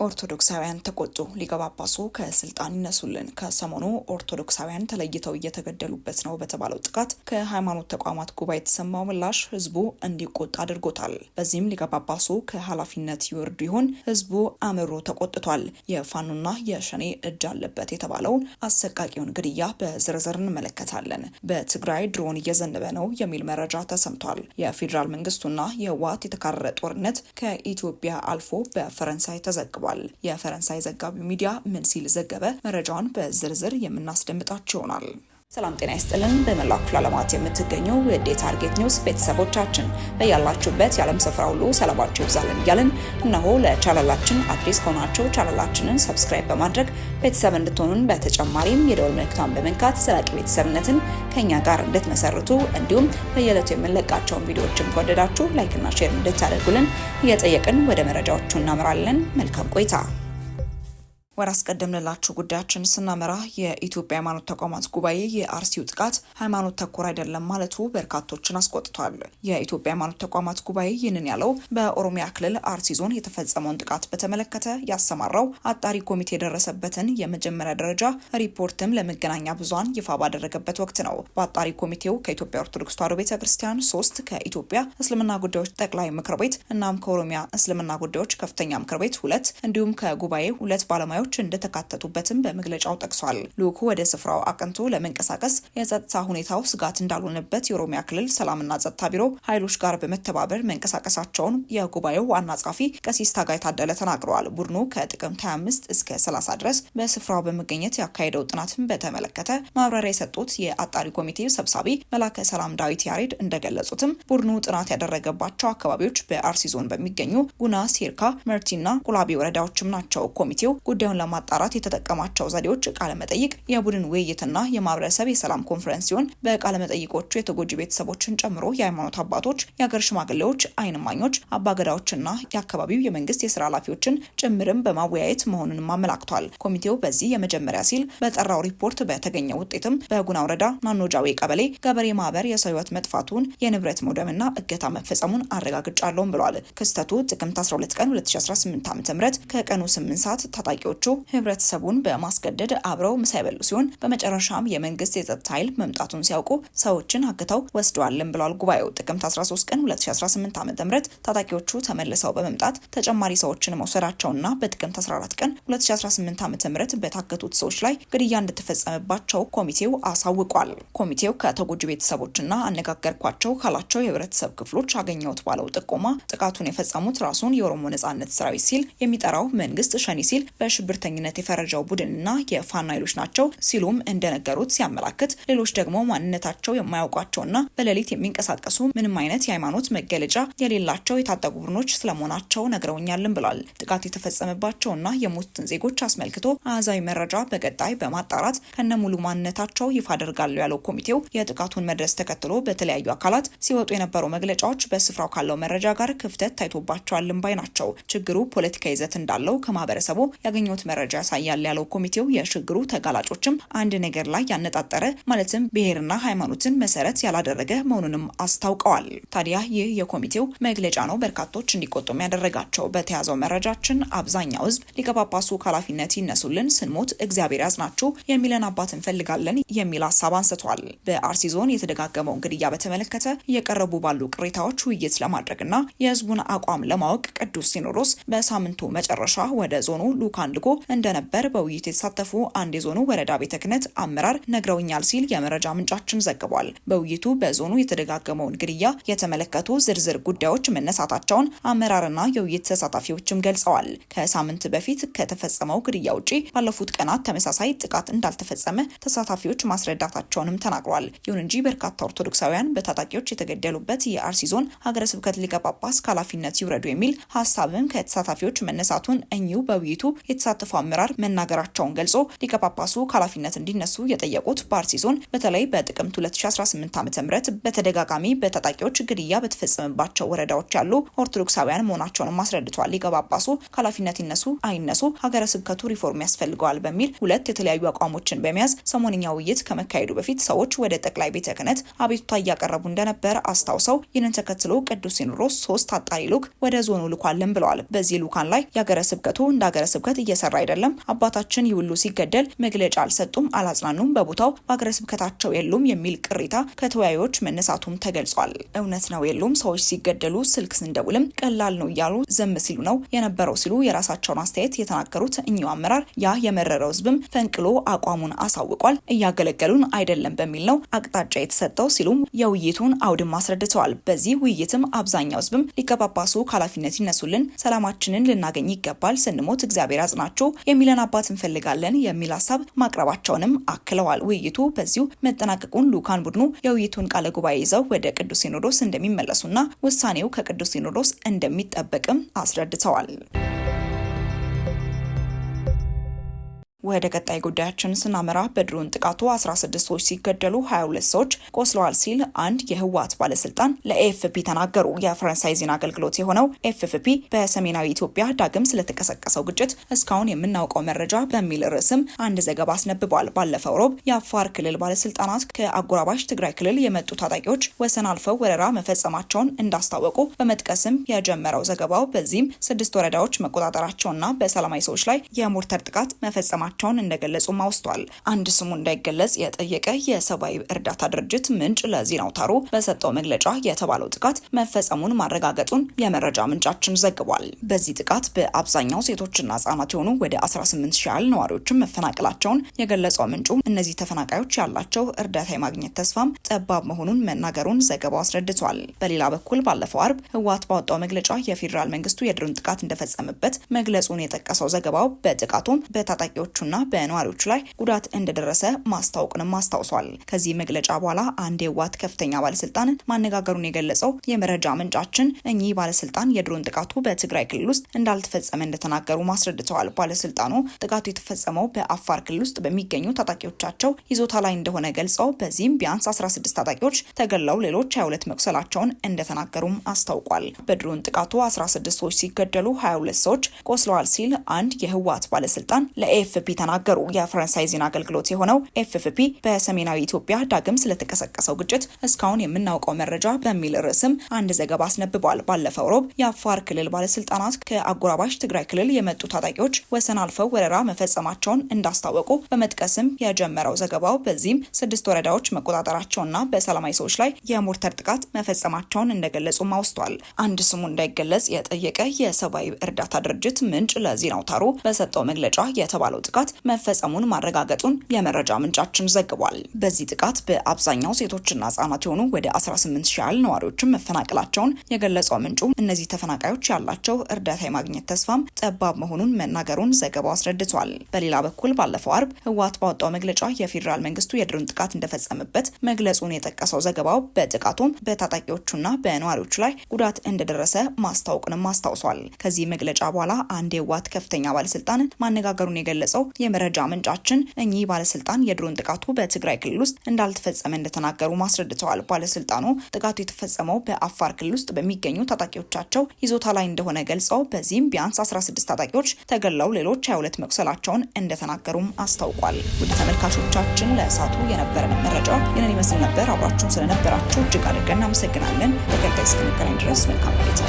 ኦርቶዶክሳውያን ተቆጡ። ሊቀ ጳጳሱ ከስልጣን ይነሱልን። ከሰሞኑ ኦርቶዶክሳውያን ተለይተው እየተገደሉበት ነው በተባለው ጥቃት ከሃይማኖት ተቋማት ጉባኤ የተሰማው ምላሽ ህዝቡ እንዲቆጣ አድርጎታል። በዚህም ሊቀ ጳጳሱ ከኃላፊነት ይወርዱ ይሆን? ህዝቡ አምሮ ተቆጥቷል። የፋኖና የሸኔ እጅ አለበት የተባለውን አሰቃቂውን ግድያ በዝርዝር እንመለከታለን። በትግራይ ድሮን እየዘነበ ነው የሚል መረጃ ተሰምቷል። የፌዴራል መንግስቱና የህወሓት የተካረረ ጦርነት ከኢትዮጵያ አልፎ በፈረንሳይ ተዘግቧል። የፈረንሳይ ዘጋቢው ሚዲያ ምን ሲል ዘገበ? መረጃውን በዝርዝር የምናስደምጣችሁ ይሆናል። ሰላም ጤና ይስጥልን። በመላው ክፍለ ዓለማት የምትገኙ የዴ ታርጌት ኒውስ ቤተሰቦቻችን በያላችሁበት የዓለም ስፍራ ሁሉ ሰላማችሁ ይብዛልን እያልን እነሆ ለቻናላችን አዲስ ከሆናችሁ ቻናላችንን ሰብስክራይብ በማድረግ ቤተሰብ እንድትሆኑን በተጨማሪም የደወል ምልክቷን በመንካት ዘላቂ ቤተሰብነትን ከኛ ጋር እንድትመሰርቱ እንዲሁም በየዕለቱ የምንለቃቸውን ቪዲዮዎችን ከወደዳችሁ ላይክና ሼር እንድታደርጉልን እየጠየቅን ወደ መረጃዎቹ እናመራለን። መልካም ቆይታ። ወር አስቀደምንላችሁ ጉዳያችን ስናመራ የኢትዮጵያ ሃይማኖት ተቋማት ጉባኤ የአርሲው ጥቃት ሃይማኖት ተኮር አይደለም ማለቱ በርካቶችን አስቆጥቷል። የኢትዮጵያ ሃይማኖት ተቋማት ጉባኤ ይህንን ያለው በኦሮሚያ ክልል አርሲ ዞን የተፈጸመውን ጥቃት በተመለከተ ያሰማራው አጣሪ ኮሚቴ የደረሰበትን የመጀመሪያ ደረጃ ሪፖርትም ለመገናኛ ብዙሃን ይፋ ባደረገበት ወቅት ነው። በአጣሪ ኮሚቴው ከኢትዮጵያ ኦርቶዶክስ ተዋሕዶ ቤተክርስቲያን 3፣ ከኢትዮጵያ እስልምና ጉዳዮች ጠቅላይ ምክር ቤት እናም ከኦሮሚያ እስልምና ጉዳዮች ከፍተኛ ምክር ቤት 2 እንዲሁም ከጉባኤ 2 ባለሙያዎች እንደተካተቱበትም በመግለጫው ጠቅሷል። ልኡኩ ወደ ስፍራው አቅንቶ ለመንቀሳቀስ የጸጥታ ሁኔታው ስጋት እንዳልሆነበት የኦሮሚያ ክልል ሰላምና ጸጥታ ቢሮ ኃይሎች ጋር በመተባበር መንቀሳቀሳቸውን የጉባኤው ዋና ጸሐፊ ቀሲስ ታጋይ ታደለ ተናግረዋል። ቡድኑ ከጥቅምት 25 እስከ 30 ድረስ በስፍራው በመገኘት ያካሄደው ጥናትን በተመለከተ ማብራሪያ የሰጡት የአጣሪ ኮሚቴ ሰብሳቢ መላከ ሰላም ዳዊት ያሬድ እንደገለጹትም ቡድኑ ጥናት ያደረገባቸው አካባቢዎች በአርሲ ዞን በሚገኙ ጉና፣ ሲርካ፣ መርቲና ቁላቢ ወረዳዎችም ናቸው። ኮሚቴው ጉዳዩን ለማጣራት የተጠቀማቸው ዘዴዎች ቃለ መጠይቅ፣ የቡድን ውይይትና የማህበረሰብ የሰላም ኮንፈረንስ ሲሆን በቃለ መጠይቆቹ የተጎጂ ቤተሰቦችን ጨምሮ የሃይማኖት አባቶች፣ የሀገር ሽማግሌዎች፣ አይን እማኞች፣ አባገዳዎችና የአካባቢው የመንግስት የስራ ኃላፊዎችን ጭምርም በማወያየት መሆኑንም አመላክቷል። ኮሚቴው በዚህ የመጀመሪያ ሲል በጠራው ሪፖርት በተገኘው ውጤትም በጉና ወረዳ ናኖጃዌ ቀበሌ ገበሬ ማህበር የሰው ህይወት መጥፋቱን፣ የንብረት መውደምና እገታ መፈጸሙን አረጋግጫለሁም ብሏል። ክስተቱ ጥቅምት 12 ቀን 2018 ዓ.ም ከቀኑ 8 ሰዓት ታጣቂዎች ህብረተሰቡን በማስገደድ አብረው ምሳ ይበሉ ሲሆን በመጨረሻም የመንግስት የጸጥታ ኃይል መምጣቱን ሲያውቁ ሰዎችን አግተው ወስደዋልም ብሏል። ጉባኤው ጥቅምት 13 ቀን 2018 ዓ.ም ታጣቂዎቹ ተመልሰው በመምጣት ተጨማሪ ሰዎችን መውሰዳቸውና በጥቅምት 14 ቀን 2018 ዓ.ም በታገቱት ሰዎች ላይ ግድያ እንደተፈጸመባቸው ኮሚቴው አሳውቋል። ኮሚቴው ከተጎጂ ቤተሰቦችና አነጋገርኳቸው ካላቸው የህብረተሰብ ክፍሎች አገኘሁት ባለው ጥቆማ ጥቃቱን የፈጸሙት ራሱን የኦሮሞ ነጻነት ሰራዊት ሲል የሚጠራው መንግስት ሸኔ ሲል በሽብርተኝነት የፈረጀው ቡድንና የፋኖ ኃይሎች ናቸው ሲሉም እንደነገሩት ሲያመላክት፣ ሌሎች ደግሞ ማንነታቸው የማያውቋቸውና በሌሊት የሚንቀሳቀሱ ምንም አይነት የሃይማኖት መገለጫ የሌላቸው የታጠቁ ቡድኖች ስለመሆናቸው ነግረውኛልም ብሏል። ጥቃት የተፈጸመባቸውና የሞቱትን ዜጎች አስመልክቶ አሃዛዊ መረጃ በቀጣይ በማጣራት ከነሙሉ ማንነታቸው ይፋ አደርጋለሁ ያለው ኮሚቴው የጥቃቱን መድረስ ተከትሎ በተለያዩ አካላት ሲወጡ የነበሩ መግለጫዎች በስፍራው ካለው መረጃ ጋር ክፍተት ታይቶባቸዋልም ባይ ናቸው። ችግሩ ፖለቲካ ይዘት እንዳለው ከማህበረሰቡ ያገኘሁት መረጃ ያሳያል ያለው ኮሚቴው የችግሩ ተጋላጮችም አንድ ነገር ላይ ያነጣጠረ ማለትም ብሔርና ሃይማኖትን መሰረት ያላደረገ መሆኑንም አስታውቀዋል። ታዲያ ይህ የኮሚቴው መግለጫ ነው በርካቶች እንዲቆጡም ያደረጋቸው። በተያዘው መረጃችን አብዛኛው ህዝብ ሊቀ ጳጳሱ ከኃላፊነት ይነሱልን፣ ስንሞት እግዚአብሔር ያጽናችሁ የሚለን አባት እንፈልጋለን የሚል ሀሳብ አንስቷል። በአርሲ ዞን የተደጋገመውን ግድያ በተመለከተ እየቀረቡ ባሉ ቅሬታዎች ውይይት ለማድረግና የህዝቡን አቋም ለማወቅ ቅዱስ ሲኖዶስ በሳምንቱ መጨረሻ ወደ ዞኑ ልኡካን ልኮ እንደነበር በውይይት የተሳተፉ አንድ የዞኑ ወረዳ ቤተ ክህነት አመራር ነግረውኛል ሲል የመረጃ ምንጫችን ዘግቧል። በውይይቱ በዞኑ የተደጋገመውን ግድያ የተመለከቱ ዝርዝር ጉዳዮች መነሳታቸውን አመራርና የውይይት ተሳታፊዎችም ገልጸዋል። ከሳምንት በፊት ከተፈጸመው ግድያ ውጪ ባለፉት ቀናት ተመሳሳይ ጥቃት እንዳልተፈጸመ ተሳታፊዎች ማስረዳታቸውንም ተናግሯል። ይሁን እንጂ በርካታ ኦርቶዶክሳውያን በታጣቂዎች የተገደሉበት የአርሲ ዞን ሀገረ ስብከት ሊቀ ጳጳስ ከኃላፊነት ይውረዱ የሚል ሀሳብም ከተሳታፊዎች መነሳቱን እኚሁ በውይይቱ የተሳተፉ እንደሚሳተፉ አመራር መናገራቸውን ገልጾ ሊቀ ጳጳሱ ከኃላፊነት እንዲነሱ የጠየቁት በአርሲ ዞን በተለይ በጥቅምት 2018 ዓ.ም በተደጋጋሚ በታጣቂዎች ግድያ በተፈጸመባቸው ወረዳዎች ያሉ ኦርቶዶክሳውያን መሆናቸውን አስረድቷል። ሊቀ ጳጳሱ ከኃላፊነት ይነሱ አይነሱ ሀገረ ስብከቱ ሪፎርም ያስፈልገዋል በሚል ሁለት የተለያዩ አቋሞችን በመያዝ ሰሞንኛ ውይይት ከመካሄዱ በፊት ሰዎች ወደ ጠቅላይ ቤተ ክህነት አቤቱታ እያቀረቡ እንደነበር አስታውሰው ይህንን ተከትሎ ቅዱስ ሲኖዶስ 3 አጣሪ ልዑክ ወደ ዞኑ ልኳልን ብለዋል። በዚህ ልዑካን ላይ የሀገረ ስብከቱ እንደ ሀገረ ስብከት እየሰራ አይደለም፣ አባታችን ይሁሉ ሲገደል መግለጫ አልሰጡም፣ አላጽናኑም፣ በቦታው በሀገረ ስብከታቸው የሉም የሚል ቅሬታ ከተወያዮች መነሳቱም ተገልጿል። እውነት ነው የሉም፣ ሰዎች ሲገደሉ ስልክ ስንደውልም ቀላል ነው እያሉ ዘም ሲሉ ነው የነበረው ሲሉ የራሳቸውን አስተያየት የተናገሩት እኚሁ አመራር ያ የመረረው ህዝብም ፈንቅሎ አቋሙን አሳውቋል፣ እያገለገሉን አይደለም በሚል ነው አቅጣጫ የተሰጠው ሲሉም የውይይቱን አውድም አስረድተዋል። በዚህ ውይይትም አብዛኛው ህዝብም ሊቀ ጳጳሱ ከኃላፊነት ይነሱልን፣ ሰላማችንን ልናገኝ ይገባል፣ ስንሞት እግዚአብሔር ያጽናችሁ የሚለን አባት እንፈልጋለን የሚል ሀሳብ ማቅረባቸውንም አክለዋል። ውይይቱ በዚሁ መጠናቀቁን ልዑካን ቡድኑ የውይይቱን ቃለ ጉባኤ ይዘው ወደ ቅዱስ ሲኖዶስ እንደሚመለሱና ውሳኔው ከቅዱስ ሲኖዶስ እንደሚጠበቅም አስረድተዋል። ወደ ቀጣይ ጉዳያችን ስናመራ በድሮን ጥቃቱ 16 ሰዎች ሲገደሉ 22 ሰዎች ቆስለዋል ሲል አንድ የህወሓት ባለስልጣን ለኤኤፍፒ ተናገሩ። የፈረንሳይ ዜና አገልግሎት የሆነው ኤኤፍፒ በሰሜናዊ ኢትዮጵያ ዳግም ስለተቀሰቀሰው ግጭት እስካሁን የምናውቀው መረጃ በሚል ርዕስም አንድ ዘገባ አስነብቧል። ባለፈው ሮብ የአፋር ክልል ባለስልጣናት ከአጎራባሽ ትግራይ ክልል የመጡ ታጣቂዎች ወሰን አልፈው ወረራ መፈጸማቸውን እንዳስታወቁ በመጥቀስም የጀመረው ዘገባው በዚህም 6 ወረዳዎች መቆጣጠራቸውና በሰላማዊ ሰዎች ላይ የሞርተር ጥቃት መፈጸማቸውን እንደገለጹም አውስቷል። አንድ ስሙ እንዳይገለጽ የጠየቀ የሰብአዊ እርዳታ ድርጅት ምንጭ ለዜና አውታሩ በሰጠው መግለጫ የተባለው ጥቃት መፈጸሙን ማረጋገጡን የመረጃ ምንጫችን ዘግቧል። በዚህ ጥቃት በአብዛኛው ሴቶችና ህጻናት የሆኑ ወደ 18 ሺህ ያህል ነዋሪዎችን መፈናቀላቸውን የገለጸው ምንጩ እነዚህ ተፈናቃዮች ያላቸው እርዳታ የማግኘት ተስፋም ጠባብ መሆኑን መናገሩን ዘገባው አስረድቷል። በሌላ በኩል ባለፈው አርብ ህወሓት ባወጣው መግለጫ የፌዴራል መንግስቱ የድሮን ጥቃት እንደፈጸመበት መግለጹን የጠቀሰው ዘገባው በጥቃቱም በታጣቂዎቹ እና በነዋሪዎች ላይ ጉዳት እንደደረሰ ማስታወቁንም አስታውሷል። ከዚህ መግለጫ በኋላ አንድ የህወሓት ከፍተኛ ባለስልጣን ማነጋገሩን የገለጸው የመረጃ ምንጫችን እኚህ ባለስልጣን የድሮን ጥቃቱ በትግራይ ክልል ውስጥ እንዳልተፈጸመ እንደተናገሩ ማስረድተዋል። ባለስልጣኑ ጥቃቱ የተፈጸመው በአፋር ክልል ውስጥ በሚገኙ ታጣቂዎቻቸው ይዞታ ላይ እንደሆነ ገልጸው በዚህም ቢያንስ 16 ታጣቂዎች ተገለው ሌሎች 22 መቁሰላቸውን እንደተናገሩም አስታውቋል። በድሮን ጥቃቱ 16 ሰዎች ሲገደሉ 22 ሰዎች ቆስለዋል ሲል አንድ የህወሓት ባለስልጣን ለኤኤፍፒ ተናገሩ። የፈረንሳይ ዜና አገልግሎት የሆነው ኤኤፍፒ በሰሜናዊ ኢትዮጵያ ዳግም ስለተቀሰቀሰው ግጭት እስካሁን የምናውቀው መረጃ በሚል ርዕስም አንድ ዘገባ አስነብቧል። ባለፈው ሮብ የአፋር ክልል ባለስልጣናት ከአጎራባሽ ትግራይ ክልል የመጡ ታጣቂዎች ወሰን አልፈው ወረራ መፈጸማቸውን እንዳስታወቁ በመጥቀስም የጀመረው ዘገባው በዚህም 6 ወረዳዎች መቆጣጠራቸውና በሰላማዊ ሰዎች ላይ የሞርተር ጥቃት መፈጸማቸውን እንደገለጹም አውስቷል። አንድ ስሙ እንዳይገለጽ የጠየቀ የሰብአዊ እርዳታ ድርጅት ምንጭ ለዜና አውታሩ በሰጠው መግለጫ የተባለው ጥቃት መፈጸሙን ማረጋገጡን የመረጃ ምንጫችን ዘግቧል። በዚህ ጥቃት በአብዛኛው ሴቶችና ህጻናት የሆኑ ወደ 18 ሺህ ያህል ነዋሪዎችን መፈናቀላቸውን የገለጸው ምንጩ እነዚህ ተፈናቃዮች ያላቸው እርዳታ የማግኘት ተስፋም ጠባብ መሆኑን መናገሩን ዘገባው አስረድቷል። በሌላ በኩል ባለፈው አርብ ህወሓት ባወጣው መግለጫ የፌዴራል መንግስቱ የድሮን ጥቃት እንደፈጸመበት መግለጹን የጠቀሰው ዘገባው በጥቃቱም በታጣቂዎቹና በነዋሪዎች ላይ ጉዳት እንደደረሰ ማስታወቁንም አስታውሷል። ከዚህ መግለጫ በኋላ አንድ የህወሓት ከፍተኛ ባለስልጣን ማነጋገሩን የገለጸው የመረጃ ምንጫችን እኚህ ባለስልጣን የድሮን ጥቃቱ በትግራይ ክልል ውስጥ እንዳልተፈጸመ እንደተናገሩ ማስረድተዋል። ባለስልጣኑ ጥቃቱ የተፈጸመው በአፋር ክልል ውስጥ በሚገኙ ታጣቂዎቻቸው ይዞታ ላይ እንደሆነ ገልጸው በዚህም ቢያንስ 16 ታጣቂዎች ተገለው ሌሎች 22 መቁሰላቸውን እንደተናገሩም አስታውቋል። ውድ ተመልካቾቻችን ለእሳቱ የነበረን መረጃ ይህንን ይመስል ነበር። አብራችሁን ስለነበራችሁ እጅግ አድርገን እናመሰግናለን። በቀጣይ እስክንገናኝ ድረስ መልካም ቆይታ።